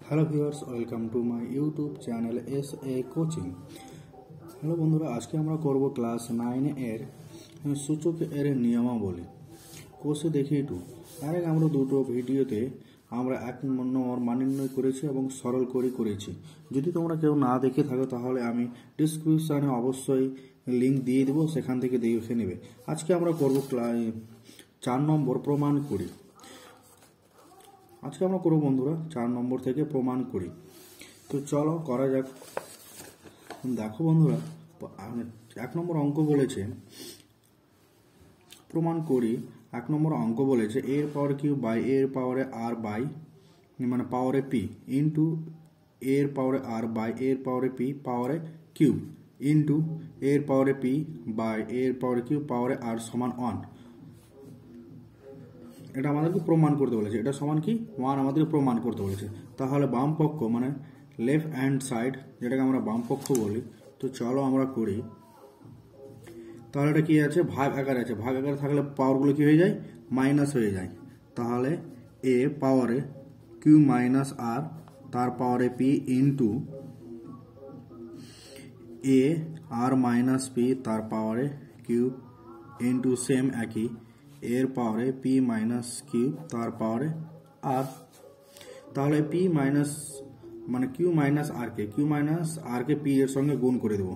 Hello viewers, welcome to my YouTube channel S A coaching. Hello বন্ধুরা, আজকে আমরা করব ক্লাস 9 এর সূচক এর নিয়মাবলী কোর্সে দেখিয়ে টু। এর আগে আমরা দুটো ভিডিওতে আমরা 1 নম্বর মান নির্ণয় করেছি এবং সরল করেছি। যদি তোমরা কেউ না দেখে থাকো তাহলে আমি ডিসক্রিপশনে অবশ্যই লিংক দিয়ে দেবো, সেখান থেকে দেখে নেবে। আজকে আমরা করব 4 নম্বর প্রমাণ করি। আজকে আমরা করব বন্ধুরা 4 নম্বর থেকে প্রমাণ করি। তো চলো করা যাক। দেখো বন্ধুরা, 1 নম্বর অঙ্ক বলেছে প্রমাণ করি। 1 নম্বর অঙ্ক বলেছে এর পাওয়ার কিউ বাই এর পাওয়ারে আর বাই মানে পাওয়ারে পি ইন্টু এর পাওয়ারে আর বাই এর পাওয়ারে পি পাওয়ারে কিউ ইন্টু এর পাওয়ারে পি বাই এর পাওয়ারে কিউ পাওয়ারে আর সমান 1। এটা আমাদেরকে প্রমাণ করতে বলেছে। এটা সমান কি 1 আমাদেরকে প্রমাণ করতে বলেছে। তাহলে বাম পক্ষ মানে লেফট হ্যান্ড সাইড, যেটাকে আমরা বাম পক্ষ বলি, তো চলো আমরা করি। তাহলে এটা কি আছে, ভাগ আকারে আছে। ভাগ আকারে থাকলে পাওয়ারগুলো কি হয়ে যায়, মাইনাস হয়ে যায়। তাহলে এ পাওয়ারে কিউ মাইনাস আর তার পাওয়ারে পি ইন্টু এ আর মাইনাস পি তার পাওয়ারে কিউ ইন্টু সেম একই এর পাওয়ারে পি মাইনাস কিউ তার পাওয়ারে আর। তাহলে পি মাইনাস মানে কিউ মাইনাস আর কে পি এর সঙ্গে গুণ করে দেব।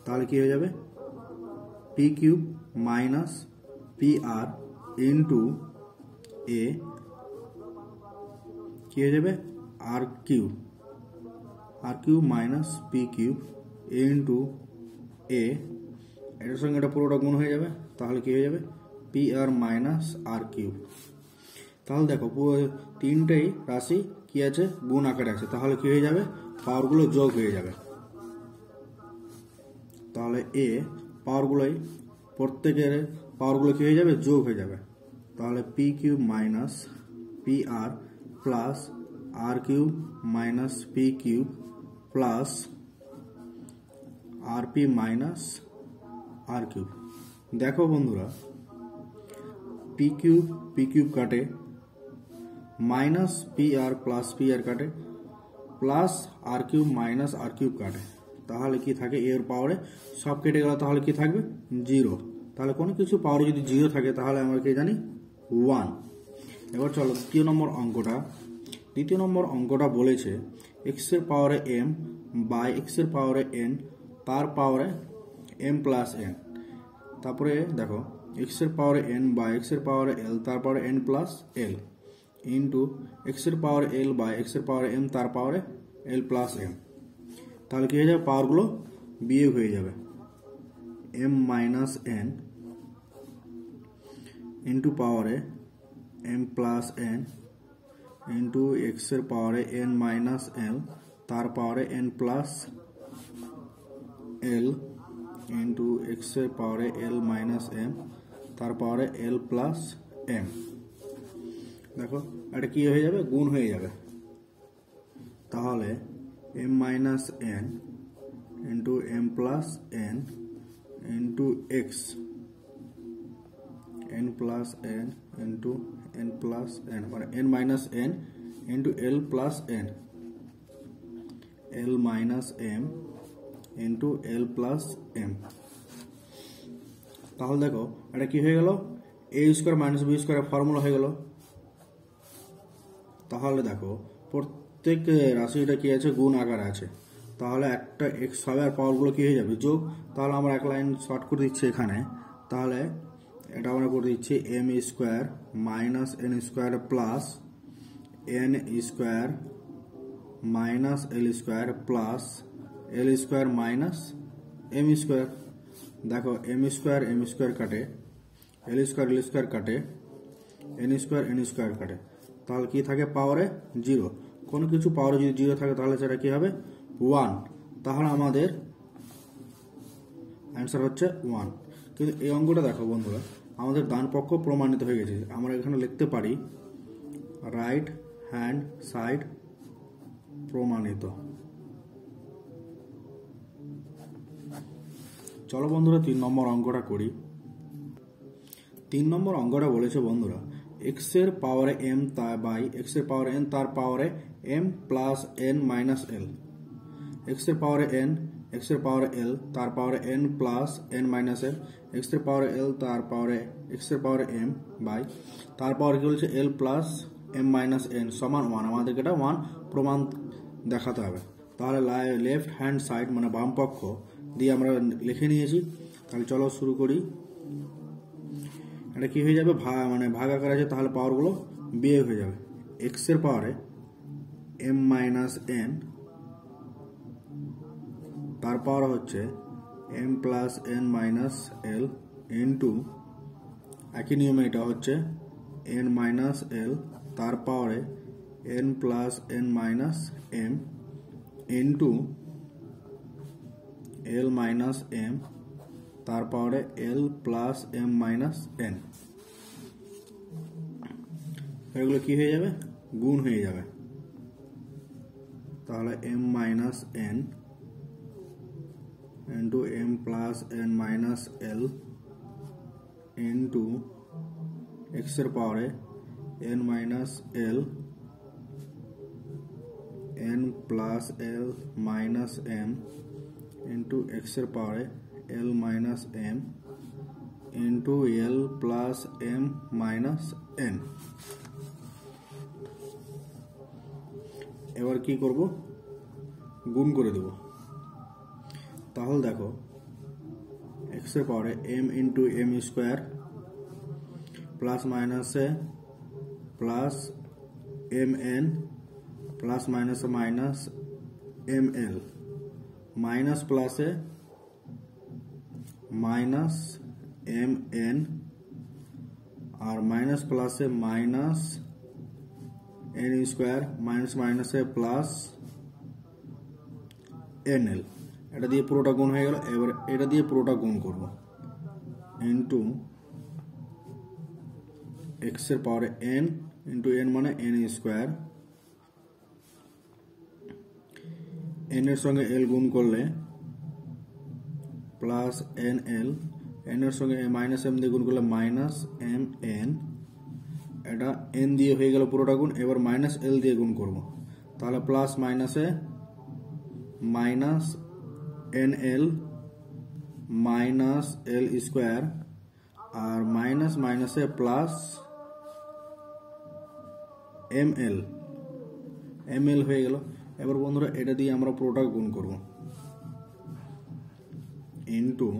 তাহলে কি হয়ে যাবে, P cube minus P R into A কি হয়ে যাবে আর Q minus P cube into A, এটার সঙ্গে এটা পুরোটা গুণ হয়ে যাবে। তাহলে কি হয়ে যাবে, P R minus R cube. তাহলে দেখো পুরো তিনটেই রাশি কি আছে, গুণ আকারে আছে। তাহলে কি হয়ে যাবে, পাওয়ারগুলো যোগ হয়ে যাবে। তাহলে এ পাওয়ারগুলোই প্রত্যেকের পাওয়ারগুলো কি হয়ে যাবে, যোগ হয়ে যাবে। তাহলে P cube minus P R plus R cube minus P cube plus R P minus R cube. দেখো বন্ধুরা, পি কিউব কাটে, minus P R plus P R কাটে, plus R cube minus R cube কাটে। তাহলে কি থাকে, এর পাওয়ারে সব কেটে গেল। তাহলে কি থাকবে, 0। তাহলে কোনো কিছু পাওয়ারে যদি 0 থাকে তাহলে আমরা কি জানি, 1। এবার চলো দ্বিতীয় নম্বর অঙ্কটা বলেছে এক্স এর পাওয়ারে এম বাই এক্স এর পাওয়ারে এন তার পাওয়ারে এম প্লাস এন। তারপরে দেখো এক্স এর পাওয়ারে এন বাই এক্স এর পাওয়ারে এল তার পাওয়ারে N plus L into X এর পাওয়ারে এল বাই এক্স এর পাওয়ারে এম তার পাওয়ারে এল প্লাস এম। তাহলে কি হয়ে যাবে, পাওয়ারগুলো বিয়োগ হয়ে যাবে। এম মাইনাস এন ইন্টু পাওয়ারে M plus N into X এর পাওয়ারে এন মাইনাস এল তার পাওয়ারে N plus L into X এর পাওয়ারে এল মাইনাস এম তার পাওয়ারে এল প্লাস এম। দেখো এটা কি হয়ে যাবে, গুণ হয়ে যাবে। তাহলে M minus N into M plus N into X N plus N into N plus N মানে N minus N into L plus N L minus M into L plus M. তাহলে দেখো এটা কি হয়ে গেল, A square minus B square formula হয়ে গেল। তাহলে দেখো প্রত্যেক রাশিটা কি আছে, গুণ আকারে আছে। তাহলে একটা এক্স হবে আর পাওয়ারগুলো কি হয়ে যাবে, যোগ। তাহলে আমরা এক লাইন শর্ট করে দিচ্ছি এখানে। তাহলে এটা আমরা করে দিচ্ছি M square minus N square plus N square minus L square plus L square minus M square. দেখো এম স্কোয়ার কাটে, এল স্কোয়ার কাটে, এন স্কোয়ার কাটে। তাহলে কি থাকে, পাওয়ারে 0। কোনো কিছু পাওয়ারে যদি 0 থাকে তাহলে সেটা কি হবে, 1। তাহলে আমাদের অ্যান্সার হচ্ছে 1। কিন্তু এই অঙ্কটা দেখো বন্ধুরা, আমাদের ডান পক্ষ প্রমাণিত হয়ে গেছে। আমরা এখানে লিখতে পারি রাইট হ্যান্ড সাইড প্রমাণিত। চলো বন্ধুরা 3 নম্বর অঙ্কটা করি। 3 নম্বর অঙ্কটা বলেছে বন্ধুরা x এর পাওয়ারে m বাই x এর পাওয়ারে n তার পাওয়ারে m plus n minus l, x এর পাওয়ারে n, x এর পাওয়ারে l, তার পাওয়ারে n plus n minus l, x এর পাওয়ারে l, তার পাওয়ারে x এর পাওয়ারে m বাই তার পাওয়ারে কি বলছে l plus m minus n সমান 1। আমাদেরকে এটা 1 প্রমাণ দেখাতে হবে। তাহলে লেফট হ্যান্ড সাইড মানে বাম পক্ষ দিয়ে আমরা লিখে নিয়েছি। তাহলে চলো শুরু করি। এটা কি হয়ে যাবে, মানে ভাগ আকার আছে, তাহলে পাওয়ারগুলো বিয়োগ হয়ে যাবে। x এর পাওয়ারে m মাইনাস n, তার পাওয়ার হচ্ছে m plus n minus l into একই নিয়মে এটা হচ্ছে n মাইনাস l, তার পাওয়ারে n plus n minus m into l minus m, তার পাওয়ারে l plus m minus n। এগুলো কি হয়ে যাবে, গুণ হয়ে যাবে। তাহলে m minus n into m plus n minus l into x এর পাওয়ারে n minus l, n plus l minus m into x এর পাওয়ারে l minus m into l plus m minus n। এবার কি করব, গুণ করে দেব। তাহলে দেখো x এর পাওয়ারে m into m square plus মাইনাসে প্লাস mn প্লাস মাইনাসে মাইনাস ml মাইনাস প্লাসে মাইনাস mn আর মাইনাস প্লাসে মাইনাস n স্কোয়ার মাইনাস মাইনাসে প্লাস nl। এটা দিয়ে পুরোটা গুণ হয়ে গেল। এবার এটা দিয়ে পুরোটা গুণ করব ইন্টু x এর পাওয়ারে n ইন্টু n মানে n স্কোয়ার, n এর সঙ্গে l গুণ করলে প্লাস nl, n এর সঙ্গে মাইনাস m দিয়ে গুণ করলে মাইনাস mn, এটা n দিয়ে হয়ে গেল পুরোটা গুণ। এবার মাইনাস l দিয়ে গুণ করব, তাহলে প্লাস মাইনাসে minus nl minus l square আর মাইনাস মাইনাসে প্লাস ml হয়ে গেল। এবার বন্ধুরা এটা দিয়ে আমরা পুরোটা গুণ করব ইন্টু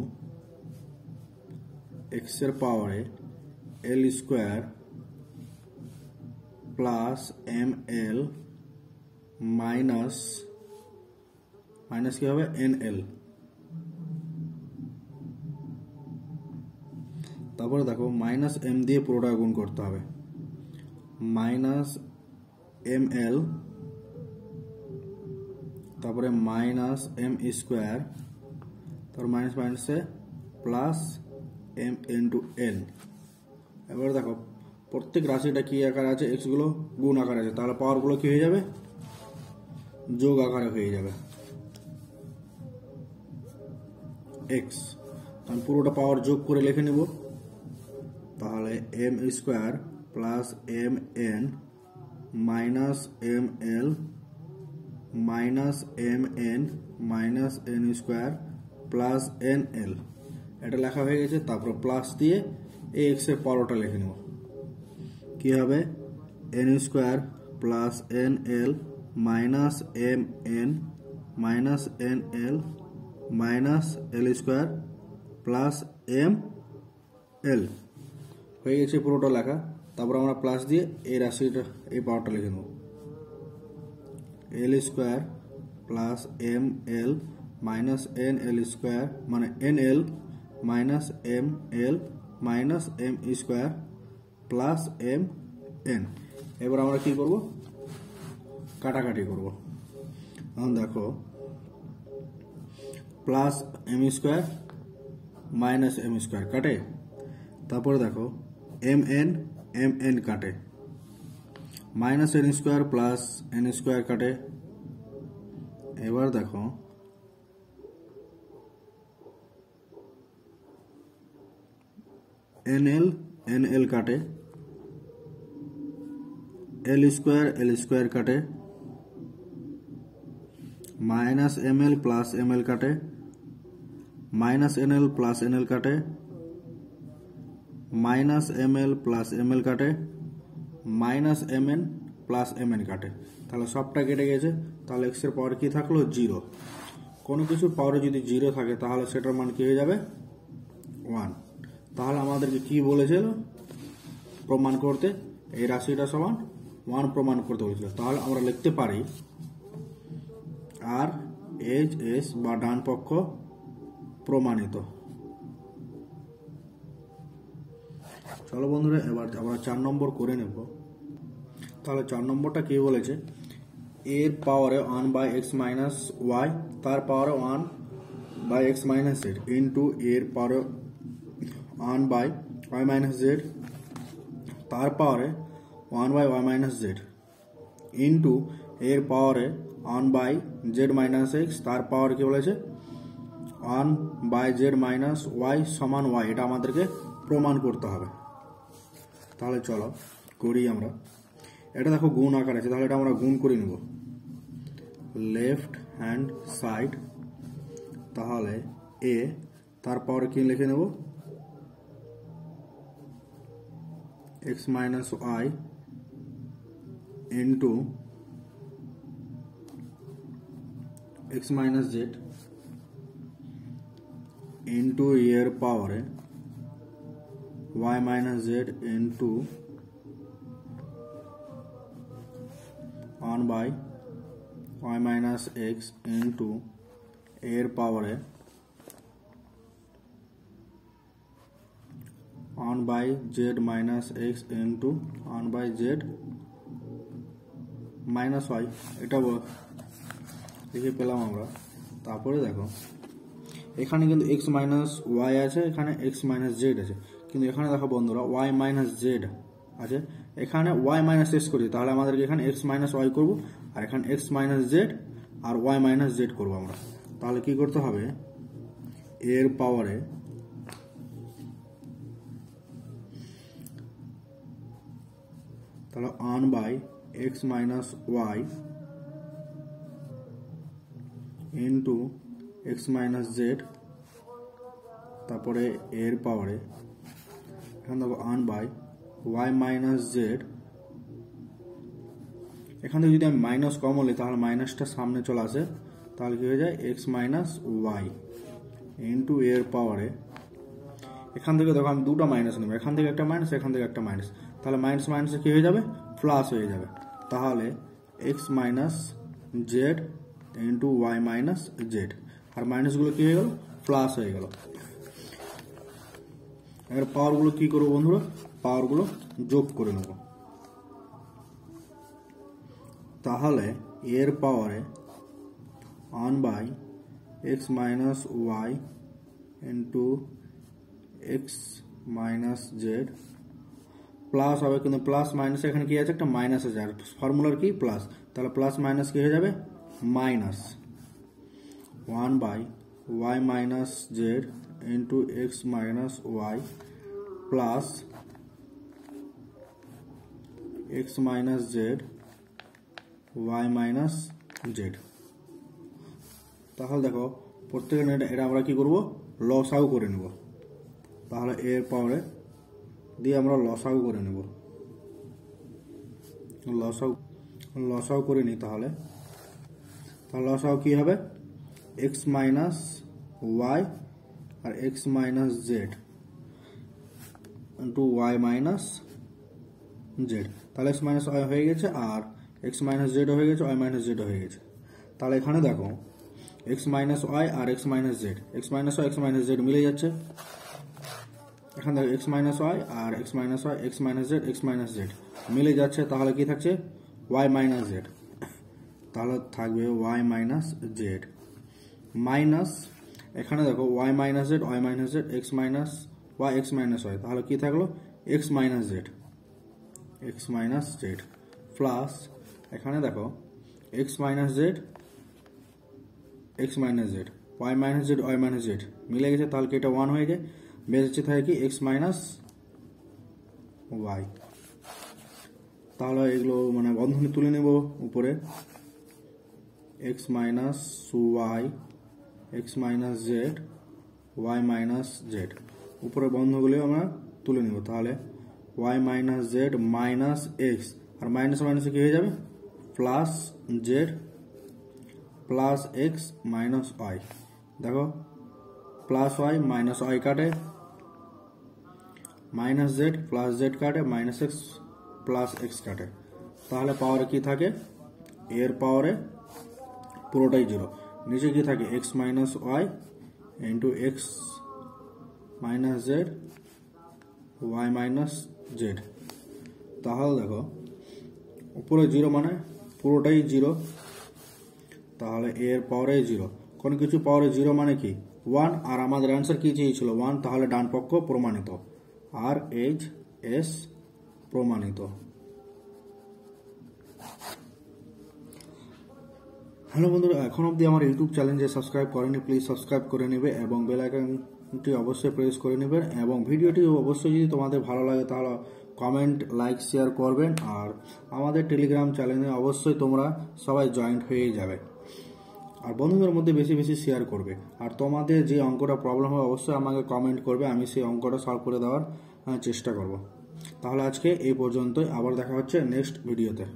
x এর পাওয়ারে l square plus ml minus minus কি হবে nl। তারপরে দেখো মাইনাস m দিয়ে পুরোটা গুণ করতে হবে, মাইনাস ml তারপরে মাইনাস m স্কোয়ার তারপর মাইনাস মাইনাসে প্লাস m ইন্টু n। এবার দেখো প্রত্যেক রাশিটা কি আকার আছে, x গুলো গুণ আকার আছে, তাহলে পাওয়ার গুলো কি হয়ে যাবে, যোগ আকারে হয়ে যাবে x। আমি পুরোটা পাওয়ার যোগ করে লিখে নেব। তাহলে m square plus mn minus ml minus mn minus n square plus nl, এটা লেখা হয়ে গেছে। তারপর প্লাস দিয়ে এই x এর পাওয়ারটা লিখে নেব। কি হবে, n square plus nl minus mn minus nl minus l square plus ml হয়ে গেছে পুরোটা লেখা। তারপর আমরা প্লাস দিয়ে এই রাশিটা এই পাওয়ারটা লিখে নেব, l square plus ml minus nl square মানে nl minus ml minus m square plus mn। এবার আমরা কি করব, কাটাকাটি করব। এখন দেখো plus m square minus m square কাটে, তারপরে দেখো mn mn কাটে, minus n square plus n square কাটে। এবার দেখো nl nl কাটে, l স্কোয়ার কাটে, minus M L plus M L काटे, minus N L plus N L काटे, minus M L plus M L काटे, minus M N plus M N काटे, তাহলে সবটা কেটে গেছে। তাহলে এক্স এর পাওয়ার কি থাকলো? জিরো। কোনো কিছুর পাওয়ারে যদি জিরো থাকে তাহলে সেটার মান কি হয়ে যাবে? 1। তাহলে আমাদেরকে কি বলেছিল প্রমাণ করতে? এই রাশিটা সমান 1 প্রমাণ করতে বলেছিল। তাহলে আমরা লিখতে পারি আর এইচ এস বা ডান পক্ষ প্রমাণিত। চলো বন্ধুরা এবার আমরা 4 নম্বর করে নেব। তাহলে 4 নম্বরটা কি বলেছে? এর পাওয়ারে 1 বাই এক্স মাইনাস ওয়াই, তার পাওয়ারে 1 by X minus Z into এর পাওয়ারে 1 বাই ওয়াই মাইনাস জেড, তার পাওয়ারে 1 by Y minus Z into এর পাওয়ারে 1 বাই জেড মাইনাস এক্স, তার পাওয়ার কি বলেছে? 1 বাই জেড মাইনাস ওয়াই সমান ওয়াই। এটা আমাদেরকে প্রমাণ করতে হবে। তাহলে চলো করি আমরা। এটা দেখো গুণ আকার আছে, তাহলে এটা আমরা গুণ করে নেব লেফট হ্যান্ড সাইড। তাহলে এ তার পাওয়ারে কি লিখে নেব? X minus Y into X minus Z into এর পাওয়ারে Y minus Z into 1 by Y minus X into এর পাওয়ারে 1 by Z minus X into 1 by Z minus Y. এটা লিখে পেলাম আমরা। তারপরে দেখো এখানে কিন্তু এক্স মাইনাস ওয়াই আছে, এখানে এক্স মাইনাস জেড আছে, কিন্তু এখানে দেখো বন্ধুরা ওয়াই মাইনাস জেড আছে, এখানে ওয়াই মাইনাস এক্স করি, তাহলে আমাদেরকে এখানে এক্স মাইনাস ওয়াই করবো, আর এখানে এক্স মাইনাস জেড আর ওয়াই মাইনাস জেড করবো আমরা। তাহলে কি করতে হবে? এর পাওয়ারে তাহলে 1 by X minus Y into X minus Z, তারপরে এর পাওয়ারে এখানে দেখো 1 বাই ওয়াই মাইনাস জেড। এখান থেকে যদি আমি মাইনাস কমন নিই তাহলে মাইনাসটা সামনে চলে আসে, তাহলে কি হয়ে যায়? এক্স মাইনাস ওয়াই ইন্টু এর পাওয়ারে, এখান থেকে দেখো আমি দুটো মাইনাস নেব, এখান থেকে একটা মাইনাস, এখান থেকে একটা মাইনাস, তাহলে মাইনাস মাইনাসে কি হয়ে যাবে? প্লাস হয়ে যাবে। তাহলে X minus Z into Y minus Z, আর মাইনাসগুলো কি হয়ে গেল? প্লাস হয়ে গেল। এবার পাওয়ারগুলো কি করবো বন্ধুরা? পাওয়ারগুলো যোগ করে নেব। তাহলে এর পাওয়ারে 1 by X minus Y into X minus Z plus হবে, কিন্তু প্লাস মাইনাস এখানে কি আছে? একটা মাইনাস আছে, আর ফর্মুলার কি? প্লাস। তাহলে প্লাস মাইনাস কি হয়ে যাবে? Minus 1 by Y minus Z into X minus Y plus X minus Z Y minus Z. তাহলে দেখো প্রত্যেকের এটা আমরা কি করব? লসাগু করে নেব। তাহলে এর পাওয়ারে দিয়ে আমরা লসাগু করে নেব, লসাগু করে নিই। তাহলে লসাগু কি হবে? এক্স মাইনাস ওয়াই আর X minus Z into Y minus Z. তাহলে এক্স মাইনাস ওয়াই হয়ে গেছে, আর এক্স মাইনাস জেড হয়ে গেছে, ওয়াই মাইনাস জেড হয়ে গেছে। তাহলে এখানে দেখো এক্স মাইনাস ওয়াই আর X minus Z, X minus Y X minus Z মিলে যাচ্ছে। এখানে দেখো এক্স মাইনাস ওয়াই আর X minus Y X minus Z X minus Z মিলে যাচ্ছে। তাহলে কি থাকছে? Y minus Z. তাহলে থাকবে ওয়াই মাইনাস জেড মাইনাস, এখানে দেখো Y minus Z Y minus Z X minus Y X minus Y, তাহলে কি থাকলো? এক্স মাইনাস জেড প্লাস এখানে দেখো X minus Z X minus Z Y minus Z Y minus Z মিলে গেছে, তাহলে কি এটা 1 হয়ে যায়? বেঁচে থাকে কি? X minus Y. তাহলে এগুলো মানে বন্ধনী তুলে নেব উপরে। X minus Y, X minus Z, Y minus Z. উপরে বন্ধগুলি আমরা তুলে নিব। তাহলে Y minus Z minus X, আর মাইনাস মাইনাসে কি হয়ে যাবে, plus Z plus X minus Y. দেখো প্লাস ওয়াই মাইনাস ওয়াই কাটে, মাইনাস জেড প্লাস জেড কাটে, মাইনাস এক্স প্লাস এক্স কাটে। তাহলে পাওয়ারে কি থাকে, এর পাওয়ারে পুরোটাই জিরো। নিচে কি থাকে, X minus Y into X minus Z Y minus Z. তাহলে দেখো উপরে জিরো মানে পুরোটাই জিরো, তাহলে এর পাওয়ারে জিরো। কোনো কিছু পাওয়ারে জিরো মানে কি, ওয়ান। আর আমাদের অ্যান্সার কি চেয়েছিল, ওয়ান। তাহলে ডান পক্ষ প্রমাণিত, আর এইচ এস প্রমাণিত। হ্যালো বন্ধুরা, এখন অবধি আমার ইউটিউব চ্যানেলে সাবস্ক্রাইব করেনি, প্লিজ সাবস্ক্রাইব করে নেবে এবং বেল আইকনটি অবশ্যই প্রেস করে নেবেন। এবং ভিডিওটি অবশ্যই যদি তোমাদের ভালো লাগে তাহলে কমেন্ট, লাইক, শেয়ার করবেন। আর আমাদের টেলিগ্রাম চ্যানেলে অবশ্যই তোমরা সবাই জয়েন্ট হয়ে যাবে, আর বন্ধুদের মধ্যে বেশি বেশি শেয়ার করবে। আর তোমাদের যে অঙ্কটা প্রবলেম হবে অবশ্যই আমাকে কমেন্ট করবে, আমি সেই অঙ্কটা সলভ করে দেওয়ার চেষ্টা করব। তাহলে আজকে এই পর্যন্তই, আবার দেখা হচ্ছে নেক্সট ভিডিওতে।